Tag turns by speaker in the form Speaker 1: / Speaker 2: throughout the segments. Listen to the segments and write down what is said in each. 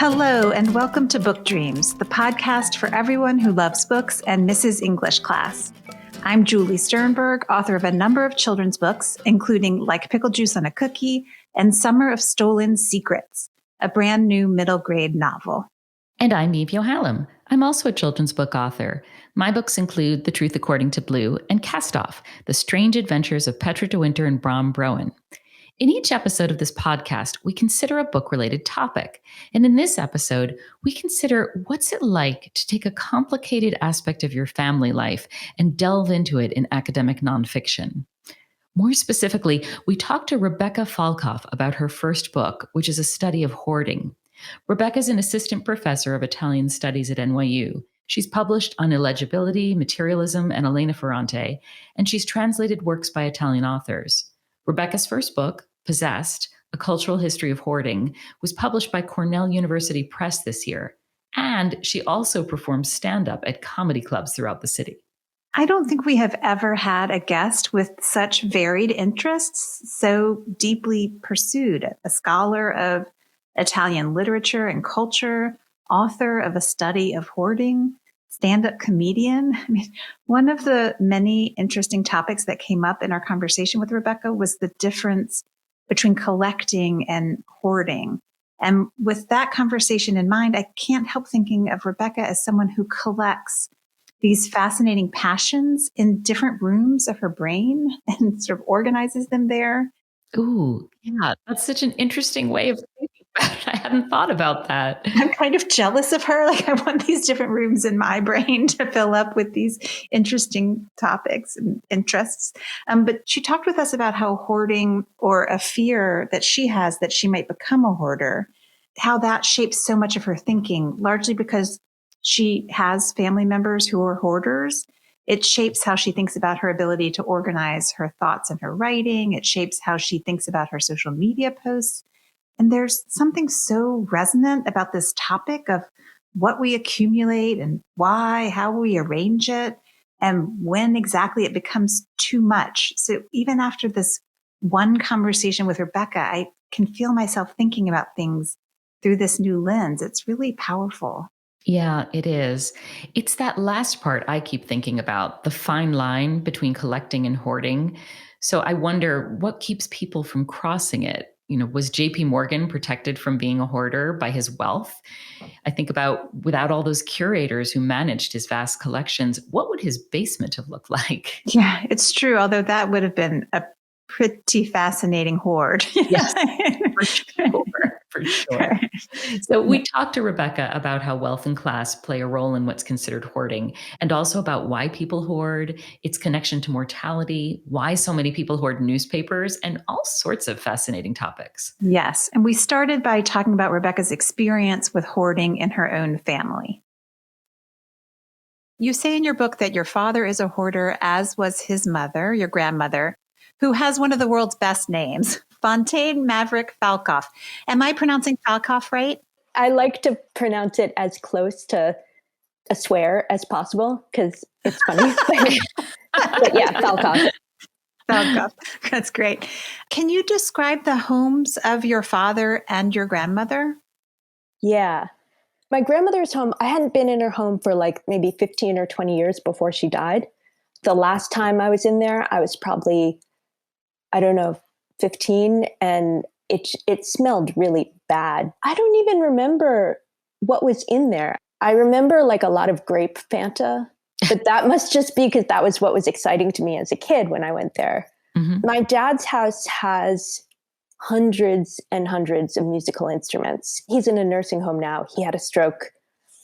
Speaker 1: Hello, and welcome to Book Dreams, the podcast for everyone who loves books and misses English class. I'm Julie Sternberg, author of a number of children's books, including Like Pickle Juice on a Cookie and Summer of Stolen Secrets, a brand new middle grade novel.
Speaker 2: And I'm Eve Yohalem. I'm also a children's book author. My books include The Truth According to Blue and Cast Off, The Strange Adventures of Petra de Winter and Bram Broen. In each episode of this podcast, we consider a book-related topic. And in this episode, we consider what's it like to take a complicated aspect of your family life and delve into it in academic nonfiction. More specifically, we talked to Rebecca Falkoff about her first book, which is a study of hoarding. Rebecca is an assistant professor of Italian studies at NYU. She's published on illegibility, materialism, and Elena Ferrante, and she's translated works by Italian authors. Rebecca's first book, Possessed, A Cultural History of Hoarding, was published by Cornell University Press this year. And she also performs stand-up at comedy clubs throughout the city.
Speaker 1: I don't think we have ever had a guest with such varied interests, so deeply pursued. A scholar of Italian literature and culture, author of a study of hoarding, stand-up comedian. I mean, one of the many interesting topics that came up in our conversation with Rebecca was the difference between collecting and hoarding. And with that conversation in mind, I can't help thinking of Rebecca as someone who collects these fascinating passions in different rooms of her brain and sort of organizes them there.
Speaker 2: Ooh, yeah, that's such an interesting way of thinking about it. I hadn't thought about that.
Speaker 1: I'm kind of jealous of her. Like, I want these different rooms in my brain to fill up with these interesting topics and interests. But she talked with us about how hoarding, or a fear that she has that she might become a hoarder, how that shapes so much of her thinking, largely because she has family members who are hoarders. It shapes how she thinks about her ability to organize her thoughts and her writing. It shapes how she thinks about her social media posts. And there's something so resonant about this topic of what we accumulate and why, how we arrange it, and when exactly it becomes too much. So even after this one conversation with Rebecca, I can feel myself thinking about things through this new lens. It's really powerful.
Speaker 2: Yeah, it is. It's that last part I keep thinking about, the fine line between collecting and hoarding. So I wonder what keeps people from crossing it. You know, was JP Morgan protected from being a hoarder by his wealth? I think about without all those curators who managed his vast collections, what would his basement have looked like?
Speaker 1: Yeah, it's true. Although that would have been a pretty fascinating hoard.
Speaker 2: Yes, for sure. For sure. So we talked to Rebecca about how wealth and class play a role in what's considered hoarding, and also about why people hoard, its connection to mortality, why so many people hoard newspapers, and all sorts of fascinating topics.
Speaker 1: Yes. And we started by talking about Rebecca's experience with hoarding in her own family. You say in your book that your father is a hoarder, as was his mother, your grandmother, who has one of the world's best names, Fontaine Maverick Falkoff. Am I pronouncing Falkoff right?
Speaker 3: I like to pronounce it as close to a swear as possible because it's funny. But yeah, Falkoff.
Speaker 1: Falkoff. That's great. Can you describe the homes of your father and your grandmother?
Speaker 3: Yeah. My grandmother's home, I hadn't been in her home for like maybe 15 or 20 years before she died. The last time I was in there, I was probably, 15, and it smelled really bad. I don't even remember what was in there. I remember like a lot of grape Fanta, but that must just be because that was what was exciting to me as a kid when I went there. Mm-hmm. My dad's house has hundreds and hundreds of musical instruments. He's in a nursing home now. He had a stroke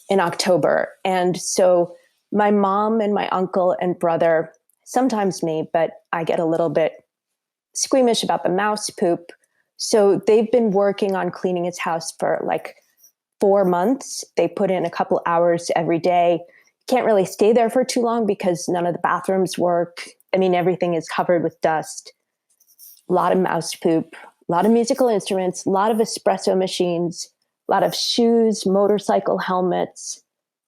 Speaker 3: in October. And so my mom and my uncle and brother, sometimes me, but I get a little bit squeamish about the mouse poop. So they've been working on cleaning his house for like 4 months. They put in a couple hours every day. Can't really stay there for too long because none of the bathrooms work. I mean, everything is covered with dust. A lot of mouse poop, a lot of musical instruments, a lot of espresso machines, a lot of shoes, motorcycle helmets,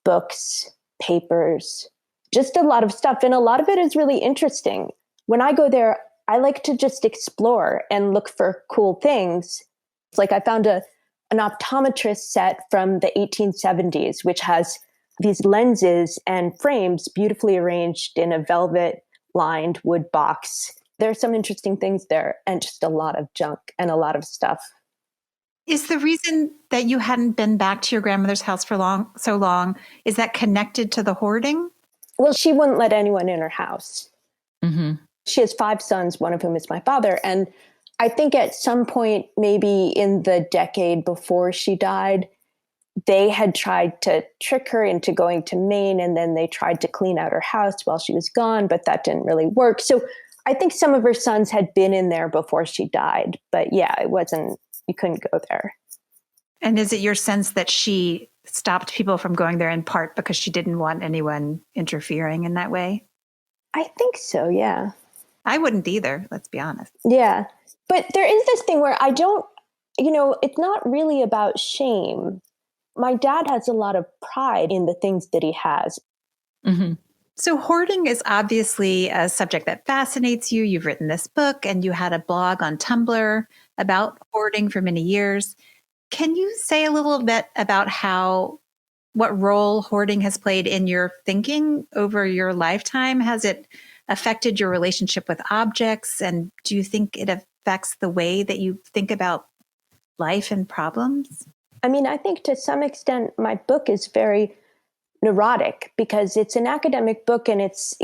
Speaker 3: books, papers, just a lot of stuff. And a lot of it is really interesting. When I go there, I like to just explore and look for cool things. It's like I found a an optometrist set from the 1870s, which has these lenses and frames beautifully arranged in a velvet lined wood box. There are some interesting things there and just a lot of junk and a lot of stuff.
Speaker 1: Is the reason that you hadn't been back to your grandmother's house for so long, is that connected to the hoarding?
Speaker 3: Well, she wouldn't let anyone in her house.
Speaker 2: Mm-hmm.
Speaker 3: She has 5 sons, one of whom is my father. And I think at some point, maybe in the decade before she died, they had tried to trick her into going to Maine, and then they tried to clean out her house while she was gone, but that didn't really work. So I think some of her sons had been in there before she died. But yeah, you couldn't go there.
Speaker 1: And is it your sense that she stopped people from going there in part because she didn't want anyone interfering in that way?
Speaker 3: I think so, yeah.
Speaker 1: I wouldn't either, let's be honest.
Speaker 3: Yeah. But there is this thing where it's not really about shame. My dad has a lot of pride in the things that he has.
Speaker 2: Mm-hmm.
Speaker 1: So hoarding is obviously a subject that fascinates you. You've written this book and you had a blog on Tumblr about hoarding for many years. Can you say a little bit about what role hoarding has played in your thinking over your lifetime? Has it affected your relationship with objects? And do you think it affects the way that you think about life and problems?
Speaker 3: I mean, I think to some extent my book is very neurotic because it's an academic book and it's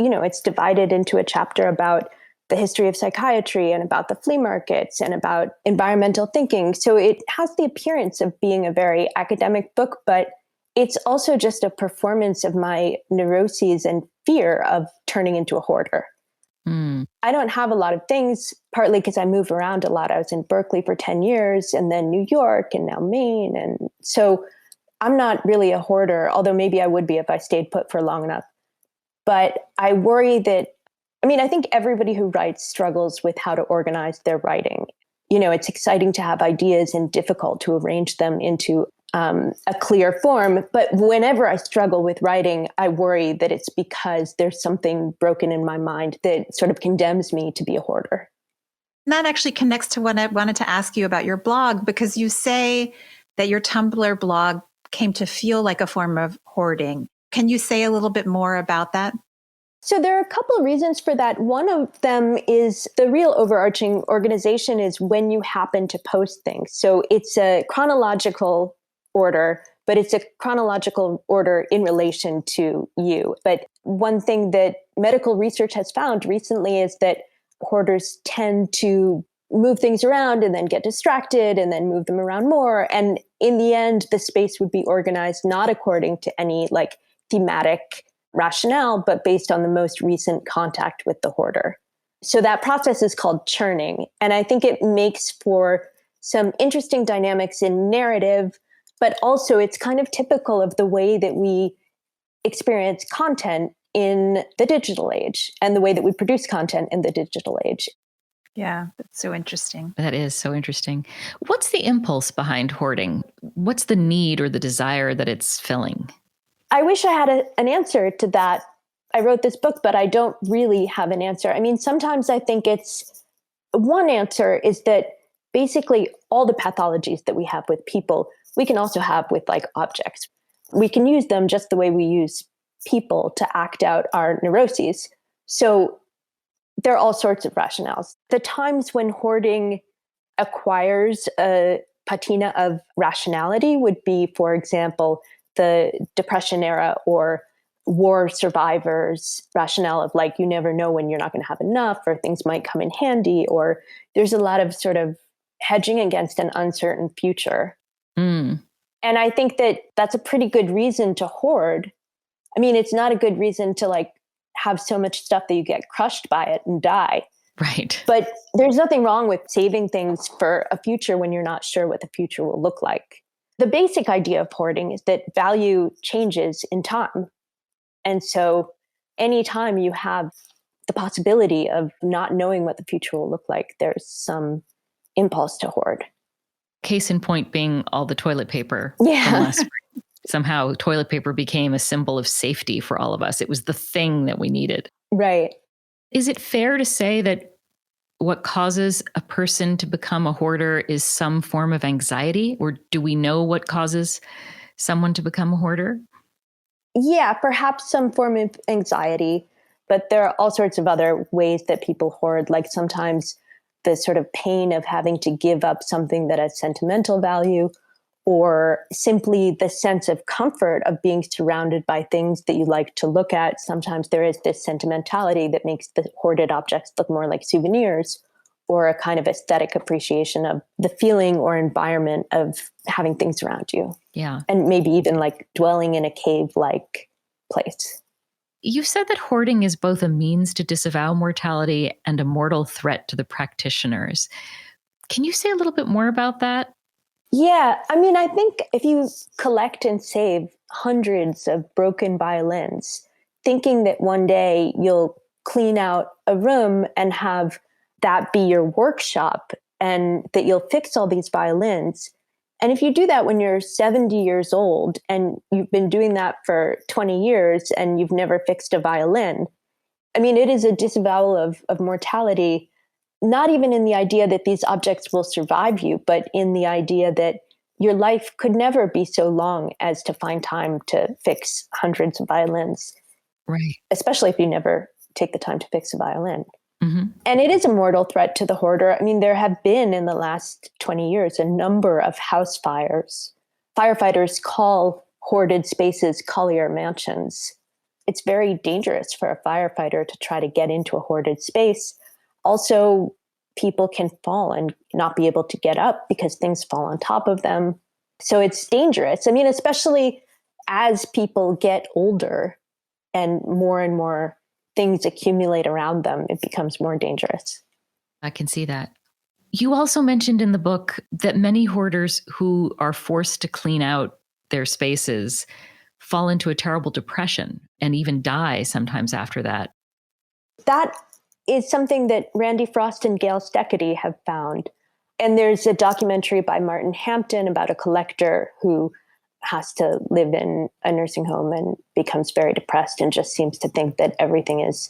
Speaker 3: divided into a chapter about the history of psychiatry and about the flea markets and about environmental thinking. So it has the appearance of being a very academic book, but it's also just a performance of my neuroses and fear of turning into a hoarder.
Speaker 2: Mm.
Speaker 3: I don't have a lot of things, partly because I move around a lot. I was in Berkeley for 10 years and then New York and now Maine. And so I'm not really a hoarder, although maybe I would be if I stayed put for long enough. But I worry I think everybody who writes struggles with how to organize their writing. It's exciting to have ideas and difficult to arrange them into a clear form. But whenever I struggle with writing, I worry that it's because there's something broken in my mind that sort of condemns me to be a hoarder.
Speaker 1: And that actually connects to what I wanted to ask you about your blog, because you say that your Tumblr blog came to feel like a form of hoarding. Can you say a little bit more about that?
Speaker 3: So there are a couple of reasons for that. One of them is the real overarching organization is when you happen to post things. So it's a chronological order, but it's a chronological order in relation to you. But one thing that medical research has found recently is that hoarders tend to move things around and then get distracted and then move them around more. And in the end, the space would be organized not according to any thematic rationale, but based on the most recent contact with the hoarder. So that process is called churning. And I think it makes for some interesting dynamics in narrative, but also it's kind of typical of the way that we experience content in the digital age and the way that we produce content in the digital age.
Speaker 1: Yeah, that's so interesting.
Speaker 2: That is so interesting. What's the impulse behind hoarding? What's the need or the desire that it's filling?
Speaker 3: I wish I had an answer to that. I wrote this book, but I don't really have an answer. I mean, sometimes I think one answer is that basically all the pathologies that we have with people, we can also have with objects. We can use them just the way we use people to act out our neuroses. So there are all sorts of rationales. The times when hoarding acquires a patina of rationality would be, for example, the Depression era or war survivors rationale of you never know when you're not going to have enough or things might come in handy, or there's a lot of sort of hedging against an uncertain future.
Speaker 2: Mm.
Speaker 3: And I think that that's a pretty good reason to hoard. I mean, it's not a good reason to have so much stuff that you get crushed by it and die.
Speaker 2: Right.
Speaker 3: But there's nothing wrong with saving things for a future when you're not sure what the future will look like. The basic idea of hoarding is that value changes in time. And so anytime you have the possibility of not knowing what the future will look like, there's some impulse to hoard.
Speaker 2: Case in point being all the toilet paper.
Speaker 3: Yeah.
Speaker 2: Somehow toilet paper became a symbol of safety for all of us. It was the thing that we needed.
Speaker 3: Right.
Speaker 2: Is it fair to say that what causes a person to become a hoarder is some form of anxiety? Or do we know what causes someone to become a hoarder?
Speaker 3: Yeah, perhaps some form of anxiety, but there are all sorts of other ways that people hoard, like sometimes the sort of pain of having to give up something that has sentimental value, or simply the sense of comfort of being surrounded by things that you like to look at. Sometimes there is this sentimentality that makes the hoarded objects look more like souvenirs, or a kind of aesthetic appreciation of the feeling or environment of having things around you.
Speaker 2: Yeah.
Speaker 3: And maybe even like dwelling in a cave-like place.
Speaker 2: You said that hoarding is both a means to disavow mortality and a mortal threat to the practitioners. Can you say a little bit more about that?
Speaker 3: Yeah, I mean, I think if you collect and save hundreds of broken violins, thinking that one day you'll clean out a room and have that be your workshop and that you'll fix all these violins. And if you do that when you're 70 years old and you've been doing that for 20 years and you've never fixed a violin, I mean, it is a disavowal of mortality, not even in the idea that these objects will survive you, but in the idea that your life could never be so long as to find time to fix hundreds of violins,
Speaker 2: Right.
Speaker 3: especially if you never take the time to fix a violin.
Speaker 2: Mm-hmm.
Speaker 3: And it is a mortal threat to the hoarder. I mean, there have been in the last 20 years a number of house fires. Firefighters call hoarded spaces Colliers Mansions. It's very dangerous for a firefighter to try to get into a hoarded space. Also, people can fall and not be able to get up because things fall on top of them. So it's dangerous. I mean, especially as people get older and more things accumulate around them, it becomes more dangerous.
Speaker 2: I can see that. You also mentioned in the book that many hoarders who are forced to clean out their spaces fall into a terrible depression and even die sometimes after that.
Speaker 3: That is something that Randy Frost and Gail Steckity have found. And there's a documentary by Martin Hampton about a collector who has to live in a nursing home and becomes very depressed and just seems to think that everything is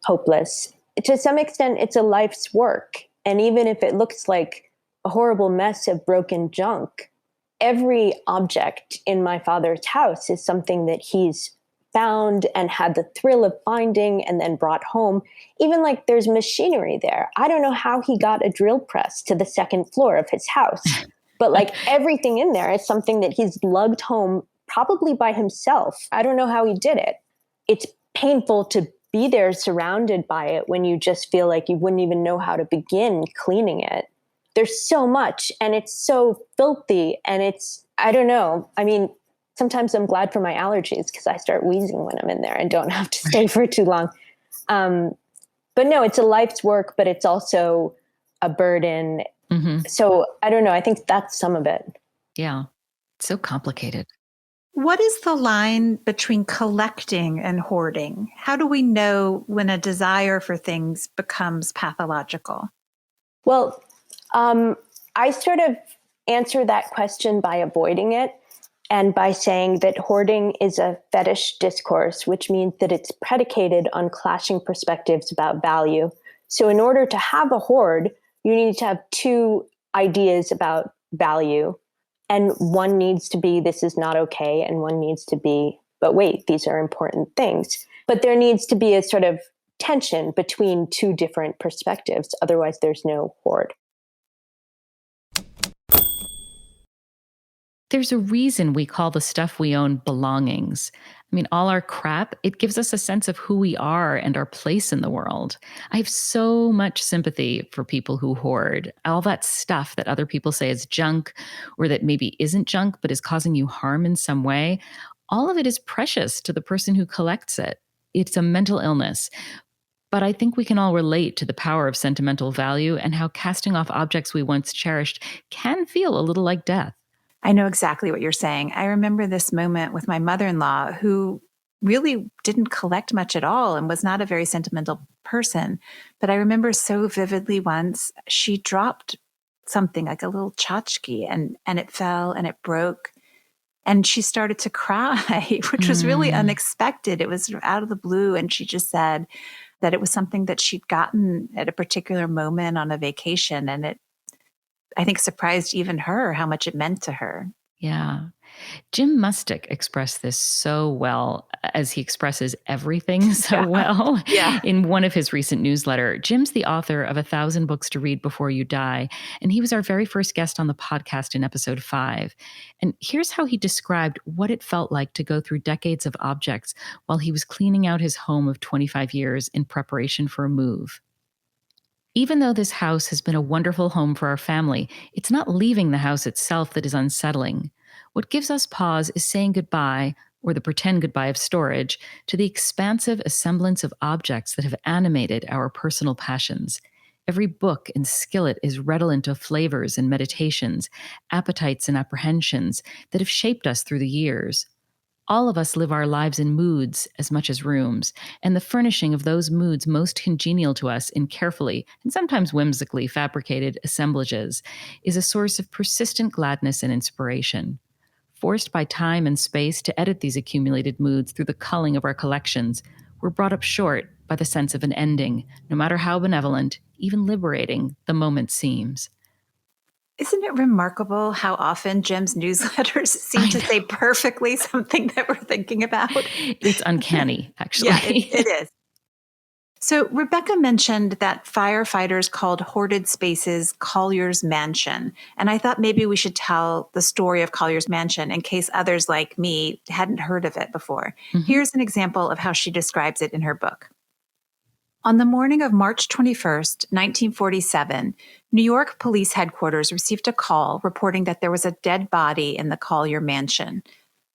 Speaker 3: hopeless. To some extent, it's a life's work. And even if it looks like a horrible mess of broken junk, every object in my father's house is something that he's found and had the thrill of finding and then brought home. Even like there's machinery there. I don't know how he got a drill press to the second floor of his house, but like everything in there is something that he's lugged home probably by himself. I don't know how he did it. It's painful to be there surrounded by it when you just feel like you wouldn't even know how to begin cleaning it. There's so much and it's so filthy and it's, I don't know. I mean, sometimes I'm glad for my allergies because I start wheezing when I'm in there and don't have to stay for too long. But no, it's a life's work, but it's also a burden.
Speaker 2: Mm-hmm.
Speaker 3: So I don't know. I think that's some of it.
Speaker 2: Yeah. It's so complicated.
Speaker 1: What is the line between collecting and hoarding? How do we know when a desire for things becomes pathological?
Speaker 3: Well, I sort of answer that question by avoiding it and by saying that hoarding is a fetish discourse, which means that it's predicated on clashing perspectives about value. So in order to have a hoard, you need to have two ideas about value. And one needs to be, this is not okay. And one needs to be, but wait, these are important things. But there needs to be a sort of tension between two different perspectives. Otherwise, there's no hoard.
Speaker 2: There's a reason we call the stuff we own belongings. I mean, all our crap, it gives us a sense of who we are and our place in the world. I have so much sympathy for people who hoard. All that stuff that other people say is junk or that maybe isn't junk but is causing you harm in some way. All of it is precious to the person who collects it. It's a mental illness. But I think we can all relate to the power of sentimental value and how casting off objects we once cherished can feel a little like death.
Speaker 1: I know exactly what you're saying. I remember this moment with my mother-in-law who really didn't collect much at all and was not a very sentimental person. But I remember so vividly once she dropped something like a little tchotchke and it fell and it broke. And she started to cry, which was really unexpected. It was out of the blue. And she just said, that it was something that she'd gotten at a particular moment on a vacation. And it, I think, surprised even her how much it meant to her.
Speaker 2: Yeah. Jim Mustick expressed this so well, as he expresses everything so well in one of his recent newsletter. Jim's the author of 1,000 Books to Read Before You Die, and he was our very first guest on the podcast in episode 5. And here's how he described what it felt like to go through decades of objects while he was cleaning out his home of 25 years in preparation for a move. Even though this house has been a wonderful home for our family, it's not leaving the house itself that is unsettling. What gives us pause is saying goodbye, or the pretend goodbye of storage, to the expansive assemblance of objects that have animated our personal passions. Every book and skillet is redolent of flavors and meditations, appetites and apprehensions that have shaped us through the years. All of us live our lives in moods as much as rooms, and the furnishing of those moods most congenial to us in carefully and sometimes whimsically fabricated assemblages is a source of persistent gladness and inspiration. Forced by time and space to edit these accumulated moods through the culling of our collections, we're brought up short by the sense of an ending, no matter how benevolent, even liberating, the moment seems.
Speaker 1: Isn't it remarkable how often Jim's newsletters seem to say perfectly something that we're thinking about?
Speaker 2: It's uncanny, actually.
Speaker 1: Yeah, it is. So Rebecca mentioned that firefighters called hoarded spaces Colliers Mansion. And I thought maybe we should tell the story of Colliers Mansion in case others like me hadn't heard of it before. Mm-hmm. Here's an example of how she describes it in her book. On the morning of March 21st, 1947, New York Police Headquarters received a call reporting that there was a dead body in the Collier Mansion.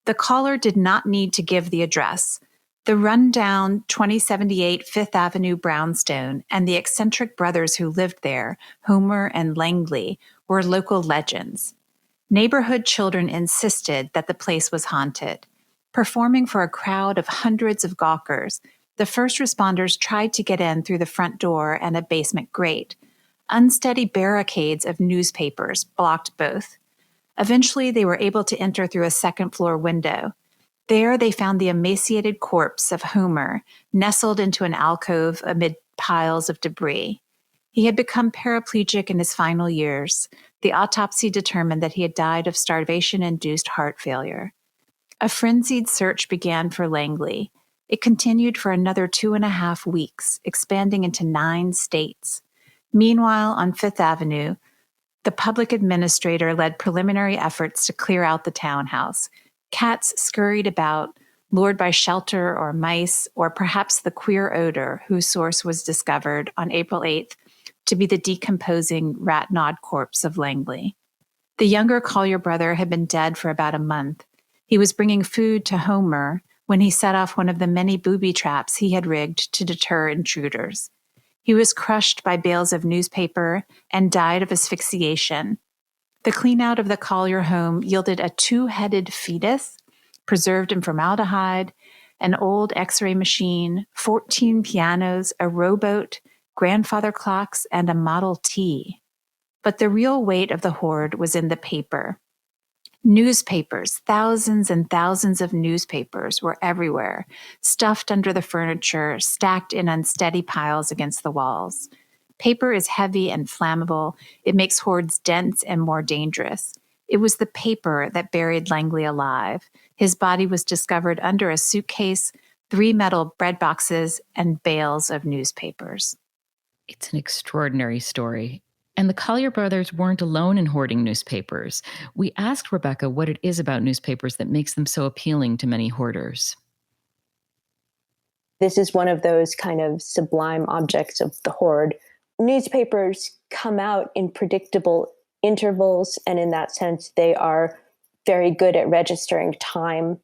Speaker 1: The caller did not need to give the address. The rundown 2078 Fifth Avenue brownstone and the eccentric brothers who lived there, Homer and Langley, were local legends. Neighborhood children insisted that the place was haunted. Performing for a crowd of hundreds of gawkers, the first responders tried to get in through the front door and a basement grate. Unsteady barricades of newspapers blocked both. Eventually, they were able to enter through a second-floor window. There, they found the emaciated corpse of Homer, nestled into an alcove amid piles of debris. He had become paraplegic in his final years. The autopsy determined that he had died of starvation-induced heart failure. A frenzied search began for Langley. It continued for another 2.5 weeks, expanding into 9 states. Meanwhile, on Fifth Avenue, the public administrator led preliminary efforts to clear out the townhouse. Cats scurried about, lured by shelter or mice, or perhaps the queer odor whose source was discovered on April 8th to be the decomposing rat-gnawed corpse of Langley. The younger Collier brother had been dead for about a month. He was bringing food to Homer when he set off one of the many booby traps he had rigged to deter intruders. He was crushed by bales of newspaper and died of asphyxiation. The clean-out of the Collier home yielded a 2-headed fetus, preserved in formaldehyde, an old X-ray machine, 14 pianos, a rowboat, grandfather clocks, and a Model T. But the real weight of the hoard was in the paper. Newspapers, thousands and thousands of newspapers were everywhere, stuffed under the furniture, stacked in unsteady piles against the walls. Paper is heavy and flammable. It makes hoards dense and more dangerous. It was the paper that buried Langley alive. His body was discovered under a suitcase, 3 metal bread boxes, and bales of newspapers.
Speaker 2: It's an extraordinary story. And the Collier brothers weren't alone in hoarding newspapers. We asked Rebecca what it is about newspapers that makes them so appealing to many hoarders.
Speaker 3: This is one of those kind of sublime objects of the hoard. Newspapers come out in predictable intervals, and in that sense, they are very good at registering time.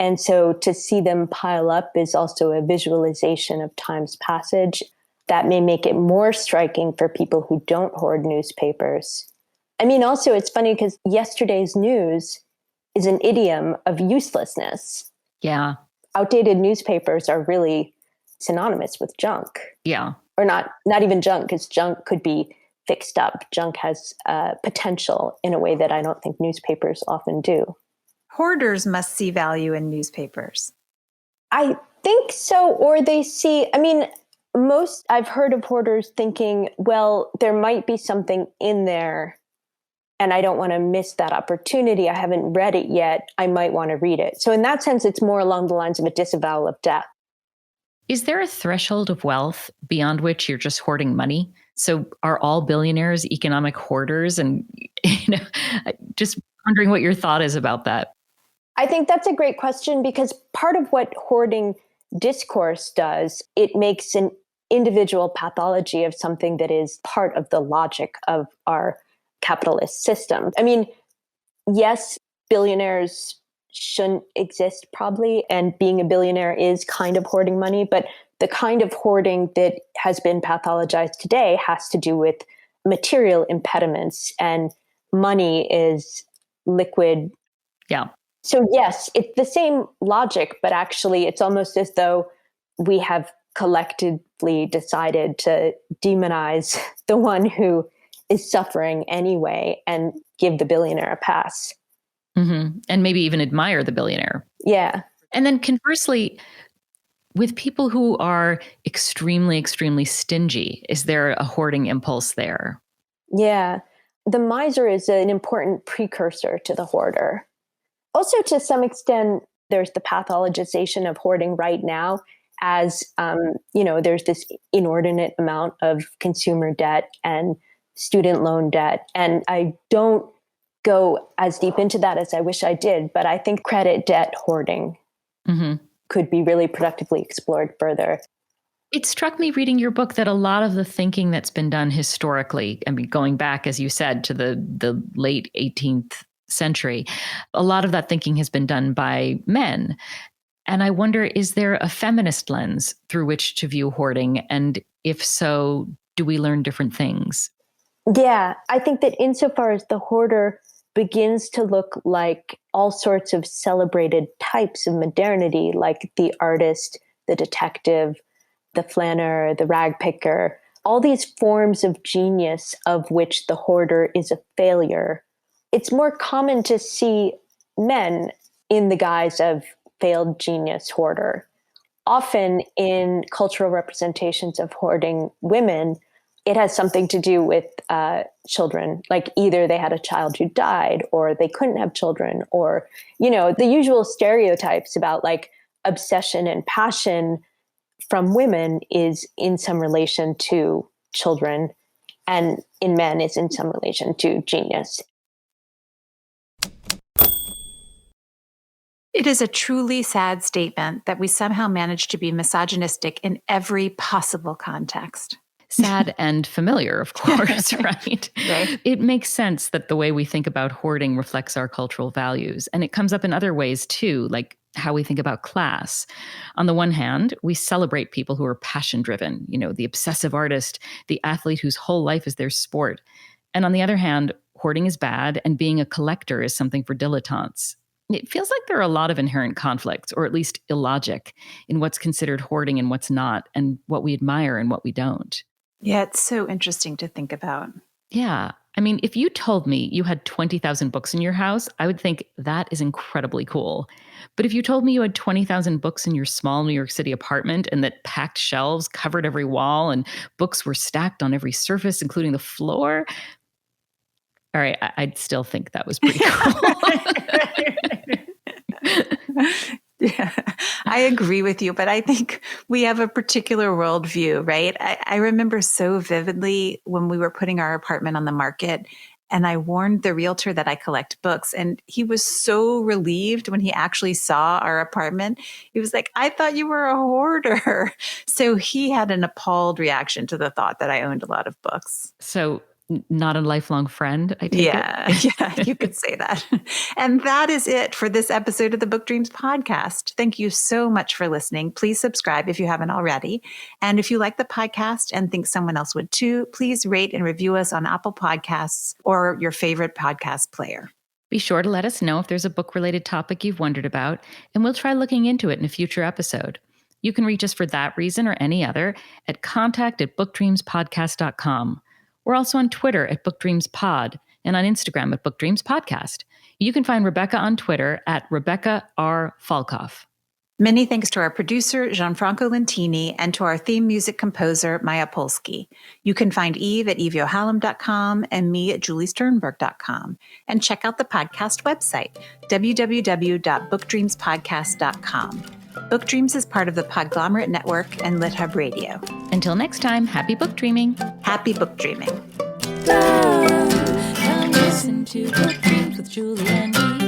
Speaker 3: And so to see them pile up is also a visualization of time's passage. That may make it more striking for people who don't hoard newspapers. I mean, also, it's funny because yesterday's news is an idiom of uselessness.
Speaker 2: Yeah.
Speaker 3: Outdated newspapers are really synonymous with junk.
Speaker 2: Yeah.
Speaker 3: Or not even junk, because junk could be fixed up. Junk has potential in a way that I don't think newspapers often do.
Speaker 1: Hoarders must see value in newspapers.
Speaker 3: I think so, or they see, I mean, I've heard of hoarders thinking, well, there might be something in there and I don't want to miss that opportunity. I haven't read it yet. I might want to read it. So in that sense, it's more along the lines of a disavowal of death.
Speaker 2: Is there a threshold of wealth beyond which you're just hoarding money? So are all billionaires economic hoarders? And just wondering what your thought is about that.
Speaker 3: I think that's a great question, because part of what hoarding discourse does, it makes an individual pathology of something that is part of the logic of our capitalist system. I mean, yes, billionaires shouldn't exist probably, and being a billionaire is kind of hoarding money, but the kind of hoarding that has been pathologized today has to do with material impediments, and money is liquid.
Speaker 2: Yeah.
Speaker 3: So yes, it's the same logic, but actually it's almost as though we have collectively decided to demonize the one who is suffering anyway and give the billionaire a pass.
Speaker 2: Mm-hmm. And maybe even admire the billionaire.
Speaker 3: Yeah.
Speaker 2: And then conversely, with people who are extremely, extremely stingy, is there a hoarding impulse there?
Speaker 3: Yeah. The miser is an important precursor to the hoarder. Also, to some extent, there's the pathologization of hoarding right now as, there's this inordinate amount of consumer debt and student loan debt. And I don't go as deep into that as I wish I did, but I think credit debt hoarding could be really productively explored further.
Speaker 2: It struck me reading your book that a lot of the thinking that's been done historically, I mean, going back, as you said, to the late 18th century, a lot of that thinking has been done by men. And I wonder, is there a feminist lens through which to view hoarding? And if so, do we learn different things?
Speaker 3: Yeah, I think that insofar as the hoarder begins to look like all sorts of celebrated types of modernity, like the artist, the detective, the flanner, the rag picker, all these forms of genius of which the hoarder is a failure. It's more common to see men in the guise of failed genius hoarder. Often in cultural representations of hoarding women, it has something to do with children. Like either they had a child who died, or they couldn't have children, or, the usual stereotypes about like obsession and passion from women is in some relation to children, and in men is in some relation to genius.
Speaker 1: It is a truly sad statement that we somehow manage to be misogynistic in every possible context.
Speaker 2: Sad and familiar, of course, right?
Speaker 1: Right.
Speaker 2: It makes sense that the way we think about hoarding reflects our cultural values. And it comes up in other ways too, like how we think about class. On the one hand, we celebrate people who are passion driven, the obsessive artist, the athlete whose whole life is their sport. And on the other hand, hoarding is bad and being a collector is something for dilettantes. It feels like there are a lot of inherent conflicts, or at least illogic, in what's considered hoarding and what's not, and what we admire and what we don't.
Speaker 1: Yeah, it's so interesting to think about.
Speaker 2: Yeah. I mean, if you told me you had 20,000 books in your house, I would think that is incredibly cool. But if you told me you had 20,000 books in your small New York City apartment and that packed shelves covered every wall and books were stacked on every surface, including the floor, all right, I'd still think that was pretty cool.
Speaker 1: Yeah, I agree with you, but I think we have a particular worldview, right? I remember so vividly when we were putting our apartment on the market, and I warned the realtor that I collect books, and he was so relieved when he actually saw our apartment. He was like, "I thought you were a hoarder." So he had an appalled reaction to the thought that I owned a lot of books.
Speaker 2: So not a lifelong friend, I take it?
Speaker 1: Yeah, you could say that. And that is it for this episode of the Book Dreams podcast. Thank you so much for listening. Please subscribe if you haven't already. And if you like the podcast and think someone else would too, please rate and review us on Apple Podcasts or your favorite podcast player.
Speaker 2: Be sure to let us know if there's a book-related topic you've wondered about, and we'll try looking into it in a future episode. You can reach us for that reason or any other at contact@bookdreamspodcast.com. We're also on Twitter at BookDreamsPod and on Instagram at BookDreamsPodcast. You can find Rebecca on Twitter at Rebecca R. Falkoff.
Speaker 1: Many thanks to our producer, Gianfranco Lentini, and to our theme music composer, Maya Polsky. You can find Eve at eveyohalem.com and me at juliesternberg.com. And check out the podcast website, www.bookdreamspodcast.com. Book Dreams is part of the Podglomerate Network and LitHub Radio.
Speaker 2: Until next time, happy book dreaming.
Speaker 1: Happy book dreaming.
Speaker 2: Come listen to Book Dreams with Julie and Eve.